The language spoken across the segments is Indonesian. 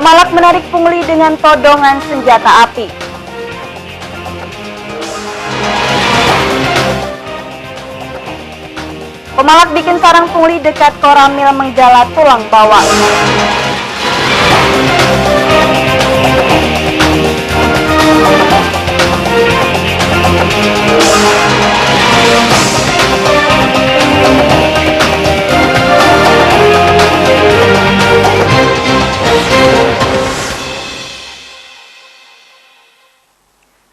Pemalak menarik pungli dengan todongan senjata api. Pemalak bikin sarang pungli dekat Koramil Menggala Tulang Bawang.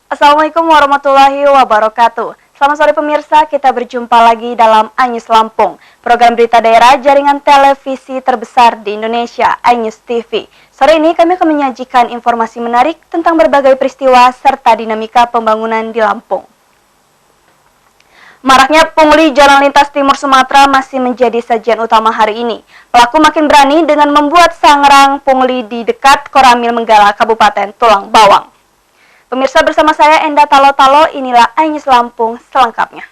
Assalamualaikum warahmatullahi wabarakatuh. Selamat sore pemirsa, kita berjumpa lagi dalam iNews Lampung, program berita daerah jaringan televisi terbesar di Indonesia, iNews TV. Sore ini kami akan menyajikan informasi menarik tentang berbagai peristiwa serta dinamika pembangunan di Lampung. Maraknya pungli jalan lintas timur Sumatera masih menjadi sajian utama hari ini. Pelaku makin berani dengan membuat sangrang pungli di dekat Koramil Menggala, Kabupaten Tulang Bawang. Pemirsa, bersama saya Enda Talo-Talo, inilah iNews Lampung selengkapnya.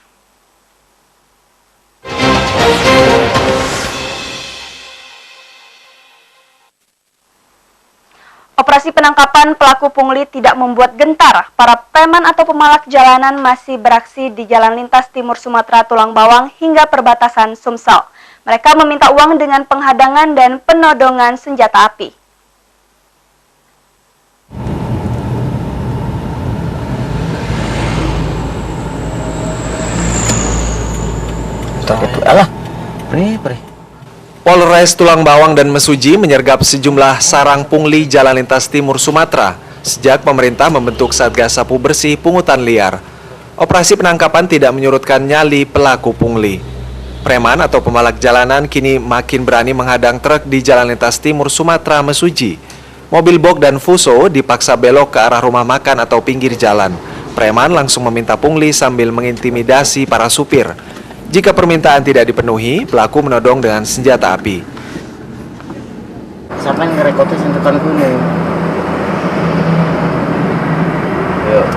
Operasi penangkapan pelaku pungli tidak membuat gentar. Para preman atau pemalak jalanan masih beraksi di jalan lintas timur Sumatera Tulang Bawang hingga perbatasan Sumsel. Mereka meminta uang dengan penghadangan dan penodongan senjata api. Polres Tulang Bawang dan Mesuji menyergap sejumlah sarang pungli jalan lintas timur Sumatera sejak pemerintah membentuk Satgas Sapu Bersih Pungutan Liar. Operasi penangkapan tidak menyurutkan nyali pelaku pungli. Preman atau pemalak jalanan kini makin berani menghadang truk di jalan lintas timur Sumatera Mesuji. Mobil box dan fuso dipaksa belok ke arah rumah makan atau pinggir jalan. Preman langsung meminta pungli sambil mengintimidasi para supir. Jika permintaan tidak dipenuhi, pelaku menodong dengan senjata api. Siapa yang ngerekotin sentuhan kuning? Yuk.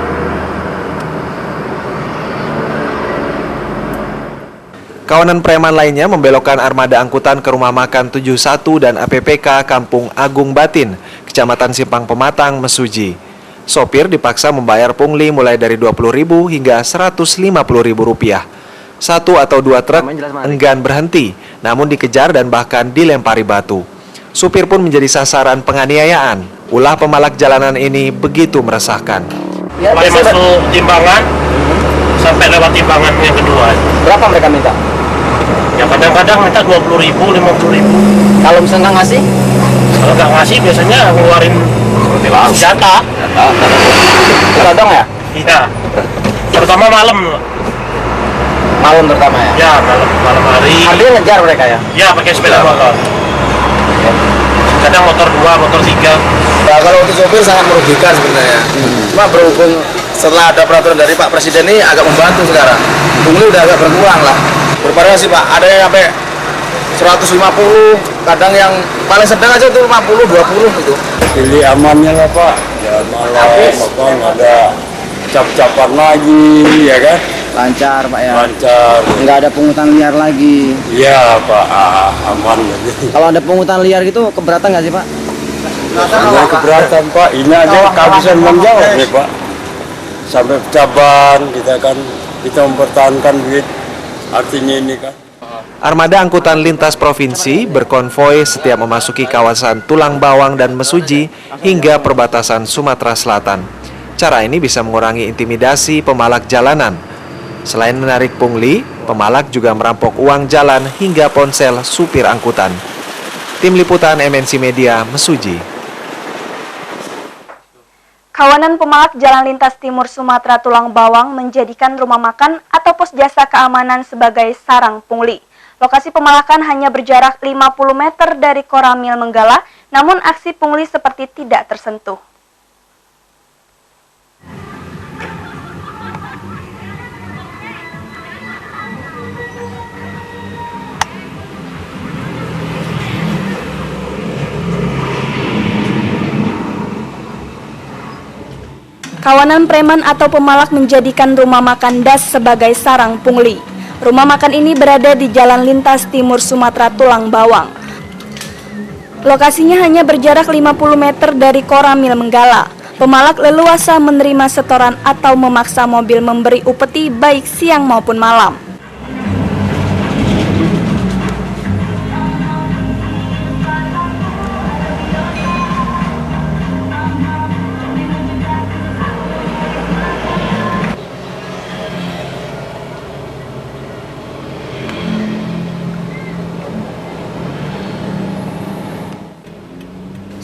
Kawanan preman lainnya membelokkan armada angkutan ke rumah makan 71 dan APPK Kampung Agung Batin, Kecamatan Simpang Pematang, Mesuji. Sopir dipaksa membayar pungli mulai dari Rp20.000 hingga Rp150.000. Satu atau dua truk enggan berhenti, namun dikejar dan bahkan dilempari batu. Supir pun menjadi sasaran penganiayaan. Ulah pemalak jalanan ini begitu meresahkan. Ya, masuk timbangan sampai lewat timbangan yang kedua. Berapa mereka minta? Ya kadang-kadang minta Rp20.000, Rp50.000. Kalau misalnya nggak ngasih? Kalau nggak ngasih biasanya ngeluarin senjata. Ditodong ya? Iya. Terutama malam. Malam terutama ya? Ya, malam hari. Artinya ngejar mereka ya? Ya, pakai sepeda motor. Kadang motor 2, motor 3. Nah, kalau untuk sopir sangat merugikan sebenarnya. Cuma berhubung setelah ada peraturan dari Pak Presiden ini agak membantu sekarang. Pungli udah agak berkurang lah. Bervariasi Pak, ada yang sampai 150, kadang yang paling sedang aja itu 50, 20 gitu. Pilih amannya lah Pak, jangan malam, apa nggak ada cap-capan lagi, ya kan? Lancar Pak ya? Lancar. Nggak ada pungutan liar lagi? Iya Pak, aman. Kalau ada pungutan liar gitu, keberatan nggak sih Pak? Ini keberatan Pak, ini aja kehabisan menjawab ya Pak. Sampai pecaban, kita mempertahankan duit, artinya ini kan. Armada angkutan lintas provinsi berkonvoi setiap memasuki kawasan Tulang Bawang dan Mesuji hingga perbatasan Sumatera Selatan. Cara ini bisa mengurangi intimidasi pemalak jalanan. Selain menarik pungli, pemalak juga merampok uang jalan hingga ponsel supir angkutan. Tim Liputan MNC Media, Mesuji. Kawanan pemalak jalan lintas timur Sumatera Tulang Bawang menjadikan rumah makan atau pos jasa keamanan sebagai sarang pungli. Lokasi pemalakan hanya berjarak 50 meter dari Koramil Menggala, namun aksi pungli seperti tidak tersentuh. Kawanan preman atau pemalak menjadikan rumah makan Das sebagai sarang pungli. Rumah makan ini berada di Jalan Lintas Timur Sumatera Tulang Bawang. Lokasinya hanya berjarak 50 meter dari Koramil Menggala. Pemalak leluasa menerima setoran atau memaksa mobil memberi upeti baik siang maupun malam.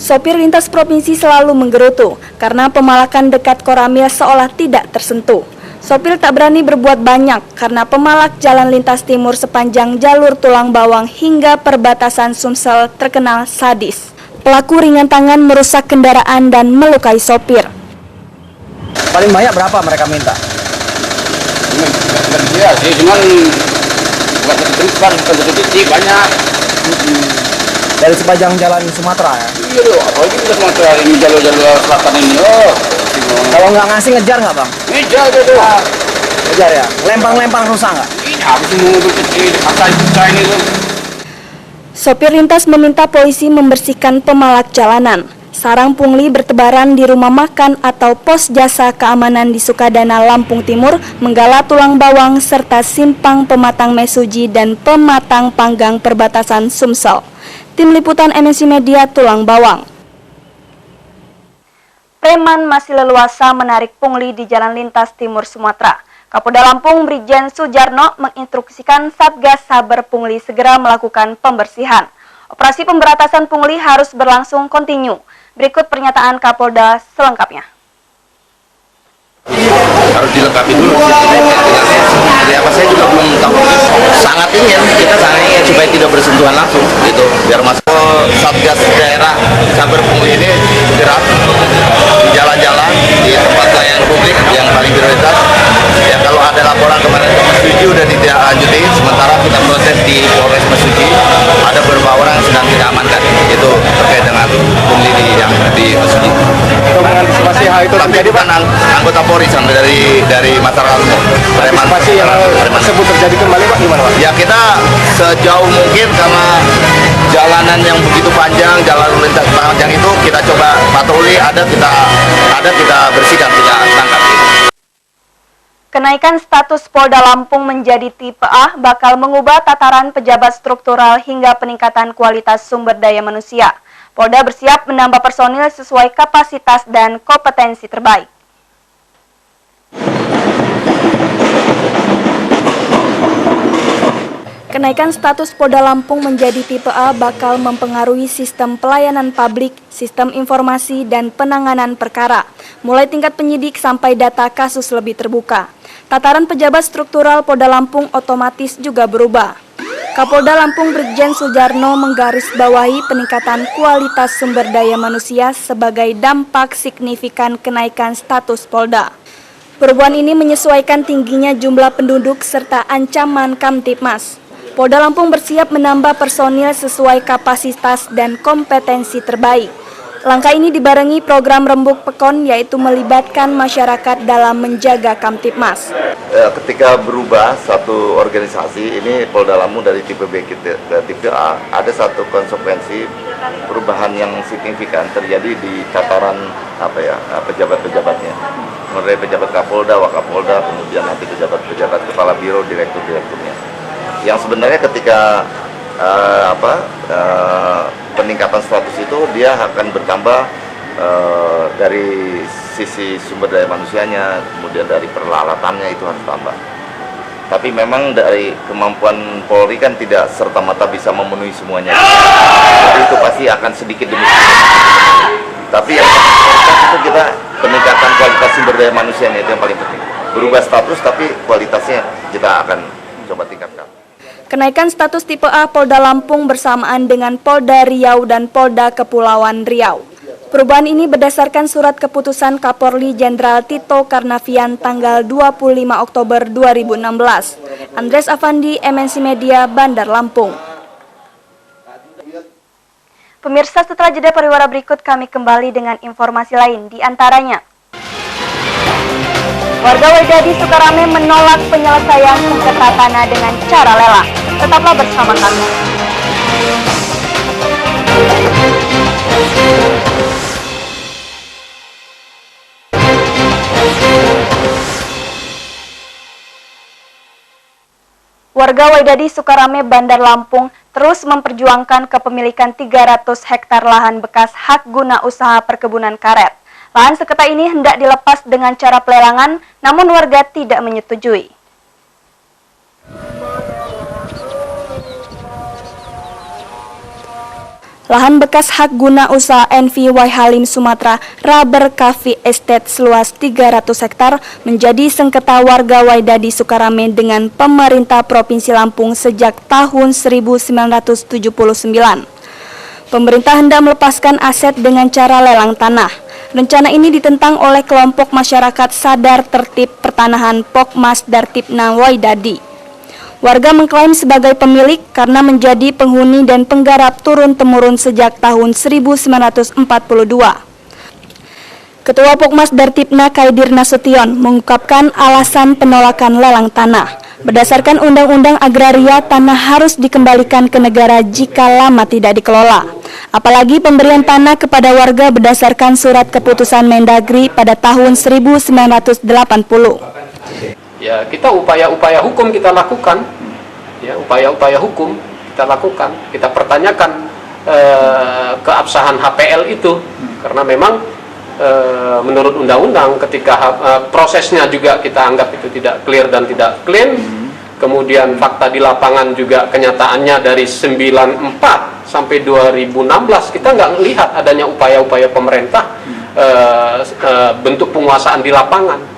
Sopir lintas provinsi selalu menggerutu karena pemalakan dekat Koramil seolah tidak tersentuh. Sopir tak berani berbuat banyak karena pemalak jalan lintas timur sepanjang jalur Tulang Bawang hingga perbatasan Sumsel terkenal sadis. Pelaku ringan tangan merusak kendaraan dan melukai sopir. Paling banyak berapa mereka minta? Iya sih, cuman bukan tertentu banyak. Dari sepanjang jalan Sumatera ya? Iya loh, apalagi kita Sumatera ini jalur-jalur selatan ini. Kalau nggak ngasih ngejar nggak bang? Ngejar gitu. Ngejar ya? Lempang-lempang rusak nggak? Ini habis mengutuk kecil, asal ini tuh. Sopir lintas meminta polisi membersihkan pemalak jalanan. Sarang pungli bertebaran di rumah makan atau pos jasa keamanan di Sukadana, Lampung Timur, Menggala, Tulang Bawang, serta Simpang Pematang Mesuji dan Pematang Panggang perbatasan Sumsel. Tim Liputan MNC Media, Tulang Bawang. Preman masih leluasa menarik pungli di Jalan Lintas Timur Sumatera. Kapolda Lampung Brigjen Sujarno menginstruksikan Satgas Saber Pungli segera melakukan pembersihan. Operasi pemberantasan pungli harus berlangsung kontinu. Berikut pernyataan Kapolda selengkapnya. Harus dilengkapi dulu. Seperti apa saya juga belum tahu. Sangat ingin, kita sangat ingin supaya tidak bersentuhan langsung gitu. Biar masuk Satgas daerah Saber Pungli ini gerak di jalan-jalan, di tempat pelayanan publik yang paling prioritas. Ya kalau ada laporan kemarin ke Mesuji udah ditindaklanjuti, sementara kita proses di Polres Mesuji. Ada beberapa orang yang sedang kita amankan. Itu terkait dengan pungli yang di Mesuji. Mengantisipasi hal itu Tapi bukan anggota Polri sampai dari masyarakat umum. antisipasi yang tersebut terjadi kembali Pak gimana Pak? Ya kita sejauh mungkin karena jalanan yang begitu panjang, jalan lintas panjang itu kita coba patroli, ada kita bersihkan, kita tangkap. Kenaikan status Polda Lampung menjadi tipe A bakal mengubah tataran pejabat struktural hingga peningkatan kualitas sumber daya manusia. Polda bersiap menambah personil sesuai kapasitas dan kompetensi terbaik. Kenaikan status Polda Lampung menjadi tipe A bakal mempengaruhi sistem pelayanan publik, sistem informasi, dan penanganan perkara, mulai tingkat penyidik sampai data kasus lebih terbuka. Tataran pejabat struktural Polda Lampung otomatis juga berubah. Kapolda Lampung Brigjen Sujarno menggarisbawahi peningkatan kualitas sumber daya manusia sebagai dampak signifikan kenaikan status Polda. Perubahan ini menyesuaikan tingginya jumlah penduduk serta ancaman Kamtipmas. Polda Lampung bersiap menambah personil sesuai kapasitas dan kompetensi terbaik. Langkah ini dibarengi program Rembuk Pekon, yaitu melibatkan masyarakat dalam menjaga Kamtipmas. Ketika berubah satu organisasi, ini Polda Lampung dari tipe B ke tipe A, ada satu konsekuensi perubahan yang signifikan terjadi di tataran pejabat-pejabatnya. Mulai pejabat Kapolda, Wakapolda, kemudian nanti pejabat-pejabat kepala biro, direktur-direkturnya. Yang sebenarnya ketika peningkatan status itu dia akan bertambah dari sisi sumber daya manusianya, kemudian dari peralatannya itu harus tambah. Tapi memang dari kemampuan Polri kan tidak serta-merta bisa memenuhi semuanya. Jadi itu pasti akan sedikit demi sedikit. Tapi yang itu kita peningkatan kualitas sumber daya manusianya itu yang paling penting. Berubah status tapi kualitasnya kita akan coba tingkatkan. Kenaikan status tipe A Polda Lampung bersamaan dengan Polda Riau dan Polda Kepulauan Riau. Perubahan ini berdasarkan surat keputusan Kapolri Jenderal Tito Karnavian tanggal 25 Oktober 2016. Andres Afandi, MNC Media, Bandar Lampung. Pemirsa, setelah jeda pariwara berikut kami kembali dengan informasi lain, di antaranya warga di Sukarame menolak penyelesaian sengketa tanah dengan cara lelang. Tetaplah bersama kami. Warga Waidadi Sukarame, Bandar Lampung terus memperjuangkan kepemilikan 300 hektar lahan bekas hak guna usaha perkebunan karet. Lahan sengketa ini hendak dilepas dengan cara pelelangan, namun warga tidak menyetujui. Lahan bekas hak guna usaha NVY Halim Sumatera Rubber Coffee Estate seluas 300 hektar menjadi sengketa warga Waidadi Sukarame dengan pemerintah Provinsi Lampung sejak tahun 1979. Pemerintah hendak melepaskan aset dengan cara lelang tanah. Rencana ini ditentang oleh kelompok masyarakat Sadar Tertib Pertanahan Pokmas Dartibna Waidadi. Warga mengklaim sebagai pemilik karena menjadi penghuni dan penggarap turun-temurun sejak tahun 1942. Ketua Pokmas Dartibna Kaidir Nasution mengungkapkan alasan penolakan lelang tanah. Berdasarkan Undang-Undang Agraria, tanah harus dikembalikan ke negara jika lama tidak dikelola. Apalagi pemberian tanah kepada warga berdasarkan surat keputusan Mendagri pada tahun 1980. Ya, kita upaya-upaya hukum kita lakukan, ya, upaya-upaya hukum kita lakukan, kita pertanyakan keabsahan HPL itu, karena memang menurut undang-undang ketika prosesnya juga kita anggap itu tidak clear dan tidak clean, kemudian fakta di lapangan juga kenyataannya dari 94 sampai 2016 kita nggak melihat adanya upaya-upaya pemerintah bentuk penguasaan di lapangan.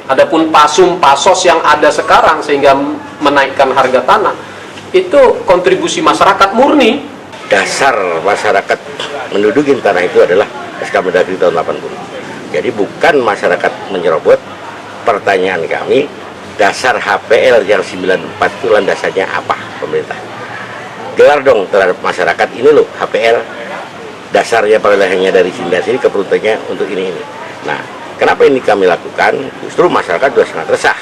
Adapun pasos yang ada sekarang sehingga menaikkan harga tanah, itu kontribusi masyarakat murni. Dasar masyarakat menduduki tanah itu adalah SK Mendagri tahun 80. Jadi bukan masyarakat menyerobot. Pertanyaan kami, dasar HPL yang 94 itu landasannya apa pemerintah? Gelar dong terhadap masyarakat, ini loh HPL, dasarnya perolehannya dari sini keperuntukannya untuk ini. Nah, kenapa ini kami lakukan? Justru masyarakat juga sangat resah.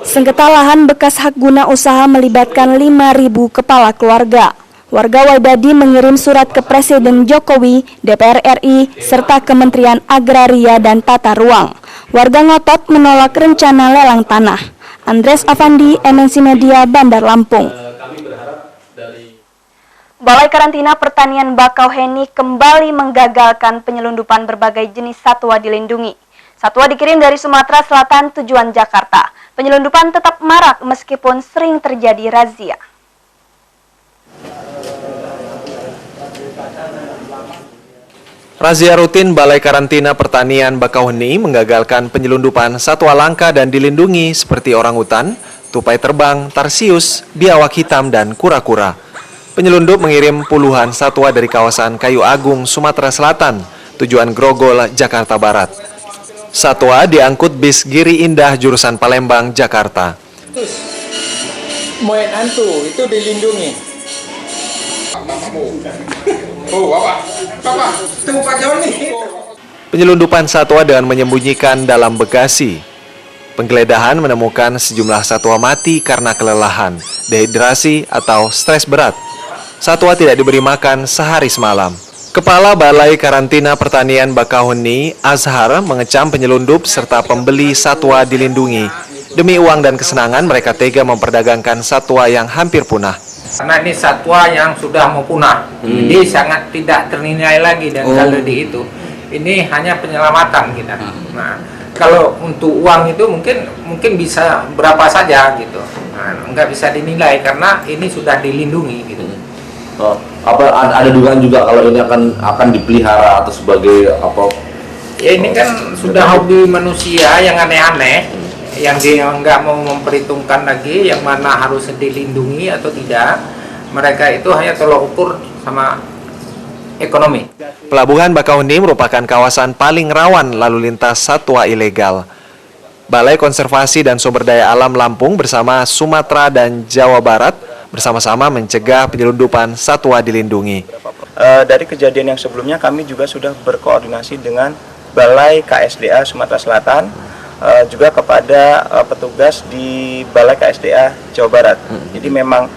Sengketa lahan bekas hak guna usaha melibatkan 5.000 kepala keluarga. Warga Waidadi mengirim surat ke Presiden Jokowi, DPR RI, serta Kementerian Agraria dan Tata Ruang. Warga ngotot menolak rencana lelang tanah. Andres Avandi, MNC Media, Bandar Lampung. Balai Karantina Pertanian Bakauheni kembali menggagalkan penyelundupan berbagai jenis satwa dilindungi. Satwa dikirim dari Sumatera Selatan tujuan Jakarta. Penyelundupan tetap marak meskipun sering terjadi razia. Razia rutin Balai Karantina Pertanian Bakauheni menggagalkan penyelundupan satwa langka dan dilindungi seperti orangutan, tupai terbang, tarsius, biawak hitam, dan kura-kura. Penyelundup mengirim puluhan satwa dari kawasan Kayu Agung, Sumatera Selatan, tujuan Grogol, Jakarta Barat. Satwa diangkut bis Giri Indah jurusan Palembang, Jakarta. Moen antu itu dilindungi. Penyelundupan satwa dengan menyembunyikan dalam bagasi. Penggeledahan menemukan sejumlah satwa mati karena kelelahan, dehidrasi, atau stres berat. Satwa tidak diberi makan sehari semalam. Kepala Balai Karantina Pertanian Bakauheni, Azhar, mengecam penyelundup serta pembeli satwa dilindungi. Demi uang dan kesenangan, mereka tega memperdagangkan satwa yang hampir punah. Karena ini satwa yang sudah mau punah, jadi sangat tidak ternilai lagi dan kalau di itu. Ini hanya penyelamatan kita. Nah, kalau untuk uang itu mungkin bisa berapa saja gitu. Nah, nggak bisa dinilai karena ini sudah dilindungi gitu. Oh, apa ada dugaan juga kalau ini akan dipelihara atau sebagai apa? Ya ini kan sudah hobi manusia yang aneh-aneh, yang dia nggak mau memperhitungkan lagi yang mana harus dilindungi atau tidak. Mereka itu hanya tolak ukur sama ekonomi. Pelabuhan Bakauheni merupakan kawasan paling rawan lalu lintas satwa ilegal. Balai Konservasi dan Sumber Daya Alam Lampung bersama Sumatera dan Jawa Barat bersama-sama mencegah penyelundupan satwa dilindungi. Dari kejadian yang sebelumnya kami juga sudah berkoordinasi dengan Balai KSDA Sumatera Selatan, juga kepada petugas di Balai KSDA Jawa Barat. Jadi memang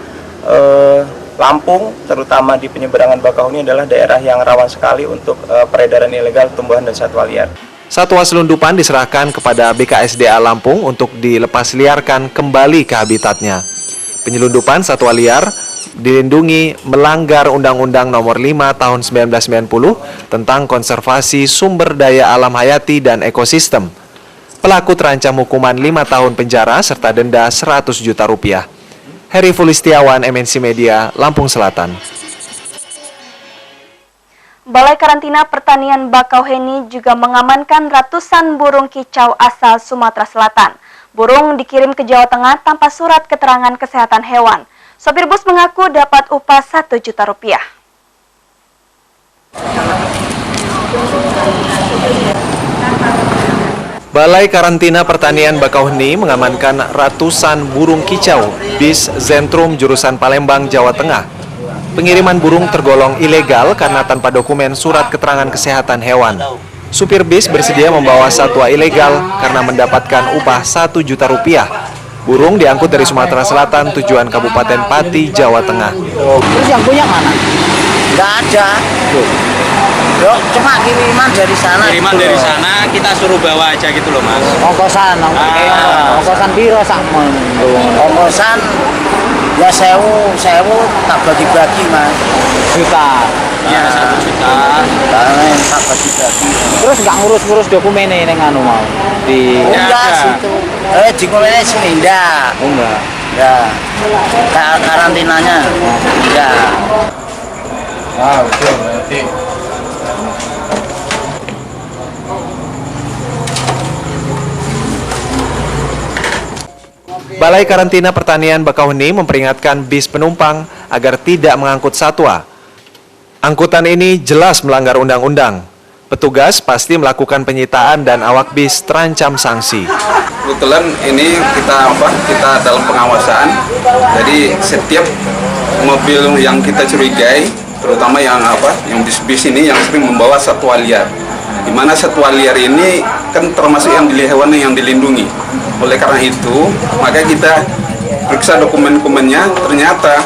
Lampung, terutama di penyeberangan Bakauheni adalah daerah yang rawan sekali untuk peredaran ilegal tumbuhan dan satwa liar. Satwa selundupan diserahkan kepada BKSDA Lampung untuk dilepasliarkan kembali ke habitatnya. Penyelundupan satwa liar dilindungi melanggar Undang-Undang Nomor 5 Tahun 1990 tentang konservasi sumber daya alam hayati dan ekosistem. Pelaku terancam hukuman 5 tahun penjara serta denda Rp100 juta. Heri Fulistiawan, MNC Media, Lampung Selatan. Balai Karantina Pertanian Bakauheni juga mengamankan ratusan burung kicau asal Sumatera Selatan. Burung dikirim ke Jawa Tengah tanpa surat keterangan kesehatan hewan. Sopir bus mengaku dapat upah Rp1 juta. Balai Karantina Pertanian Bakauheni mengamankan ratusan burung kicau bis Zentrum jurusan Palembang, Jawa Tengah. Pengiriman burung tergolong ilegal karena tanpa dokumen surat keterangan kesehatan hewan. Supir bis bersedia membawa satwa ilegal karena mendapatkan upah Rp1 juta. Burung diangkut dari Sumatera Selatan tujuan Kabupaten Pati, Jawa Tengah. Terus yang punya mana? Nggak ada. Loh, cuma kiriman dari sana. Kiriman dari sana, kita suruh bawa aja gitu loh, Mas. Ongkosan, ongkosan biro sakmon. Ongkosan ya sewu tak bagi-bagi, Mas. Juta. Iya, 1 juta. Tak bagi-bagi. Terus nggak ngurus-ngurus dokumennya ini nganu mau di. Enggak situ. Di dokumennya sini enggak. Oh enggak. Ya. Karantinanya. Ya. Betul berarti. Balai Karantina Pertanian Bakauheni memperingatkan bis penumpang agar tidak mengangkut satwa. Angkutan ini jelas melanggar undang-undang. Petugas pasti melakukan penyitaan dan awak bis terancam sanksi. Kebetulan ini kita dalam pengawasan. Jadi setiap mobil yang kita curigai, terutama yang bis-bis ini yang sering membawa satwa liar. Di mana satwa liar ini kan termasuk yang hewan yang dilindungi. Oleh karena itu, maka kita periksa dokumen-dokumennya, ternyata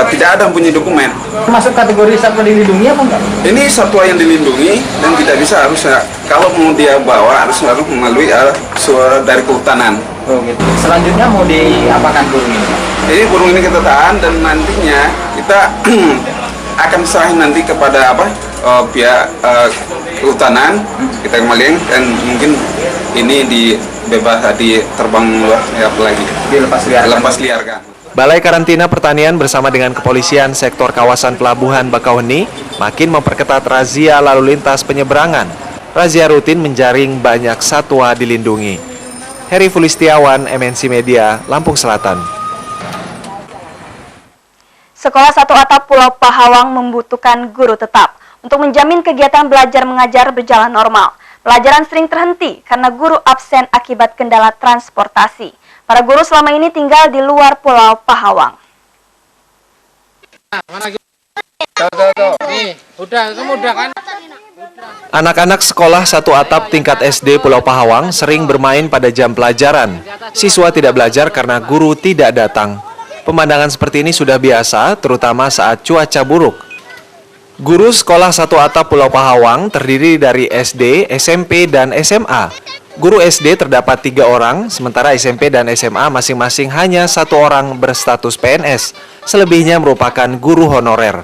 tidak ada punya dokumen. Masuk kategori satwa dilindungi apa enggak? Ini satwa yang dilindungi dan tidak bisa kalau mau dia bawa harus melalui surat dari kehutanan. Oh gitu. Selanjutnya mau diapakan burung ini? Jadi burung ini kita tahan dan nantinya kita akan serahin nanti kepada pihak kehutanan, kita kembalikan dan mungkin ini dibebas terbang lagi. Dilepas liarkan. Balai Karantina Pertanian bersama dengan kepolisian sektor kawasan pelabuhan Bakauheni makin memperketat razia lalu lintas penyeberangan. Razia rutin menjaring banyak satwa dilindungi. Heri Fulistiawan, MNC Media, Lampung Selatan. Sekolah satu atap Pulau Pahawang membutuhkan guru tetap untuk menjamin kegiatan belajar mengajar berjalan normal. Pelajaran sering terhenti karena guru absen akibat kendala transportasi. Para guru selama ini tinggal di luar Pulau Pahawang. Anak-anak sekolah satu atap tingkat SD Pulau Pahawang sering bermain pada jam pelajaran. Siswa tidak belajar karena guru tidak datang. Pemandangan seperti ini sudah biasa, terutama saat cuaca buruk. Guru sekolah satu atap Pulau Pahawang terdiri dari SD, SMP, dan SMA. Guru SD terdapat 3 orang, sementara SMP dan SMA masing-masing hanya 1 orang berstatus PNS. Selebihnya merupakan guru honorer.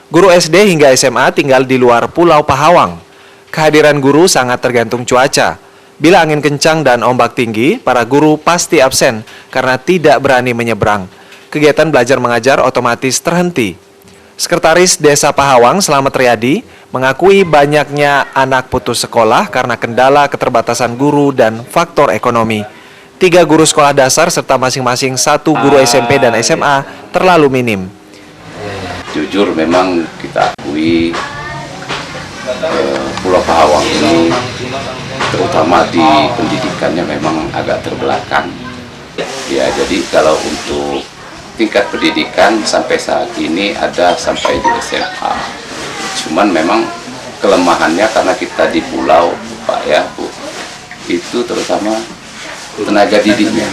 Guru SD hingga SMA tinggal di luar Pulau Pahawang. Kehadiran guru sangat tergantung cuaca. Bila angin kencang dan ombak tinggi, para guru pasti absen karena tidak berani menyeberang. Kegiatan belajar mengajar otomatis terhenti. Sekretaris Desa Pahawang Slamet Riyadi mengakui banyaknya anak putus sekolah karena kendala keterbatasan guru dan faktor ekonomi. 3 guru sekolah dasar serta masing-masing 1 guru SMP dan SMA terlalu minim. Jujur memang kita akui Pulau Pahawang ini terutama di pendidikannya memang agak terbelakang. Ya, jadi kalau untuk tingkat pendidikan sampai saat ini ada sampai di SMA. Cuman memang kelemahannya karena kita di pulau, Pak ya, Bu, itu terutama tenaga didiknya.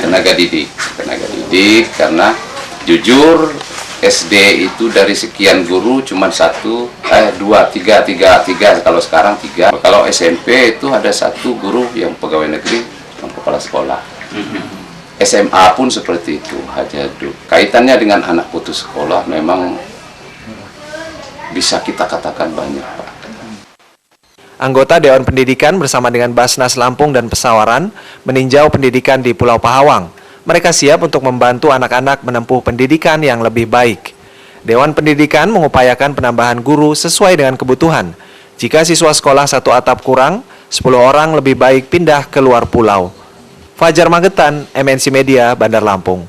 Tenaga didik karena jujur SD itu dari sekian guru cuma 3, kalau sekarang 3. Kalau SMP itu ada 1 guru yang pegawai negeri, yang kepala sekolah. SMA pun seperti itu. Kaitannya dengan anak putus sekolah memang bisa kita katakan banyak, Pak. Anggota Dewan Pendidikan bersama dengan Basnas Lampung dan Pesawaran meninjau pendidikan di Pulau Pahawang. Mereka siap untuk membantu anak-anak menempuh pendidikan yang lebih baik. Dewan Pendidikan mengupayakan penambahan guru sesuai dengan kebutuhan. Jika siswa sekolah satu atap kurang, 10 orang lebih baik pindah ke luar pulau. Fajar Magetan, MNC Media, Bandar Lampung.